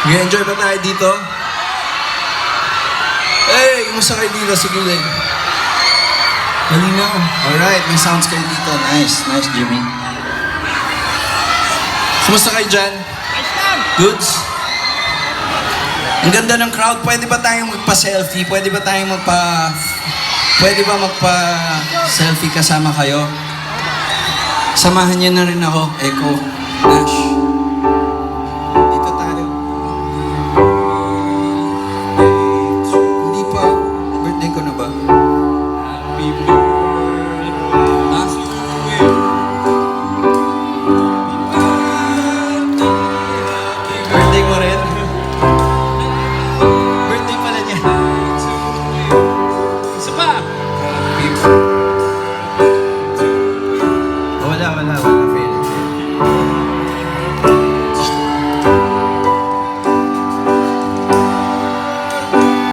Nag-enjoy ba tayo dito? Hey, kumusta kayo dito? Sige din. Malinaw. Alright, may sounds kayo dito. Nice, nice Jimmy. Kumusta kayo dyan? Goods? Ang ganda ng crowd. Pwede ba tayong magpa-selfie? Pwede ba magpa-selfie kasama kayo? Samahan niyo na rin ako, Echo, Nash.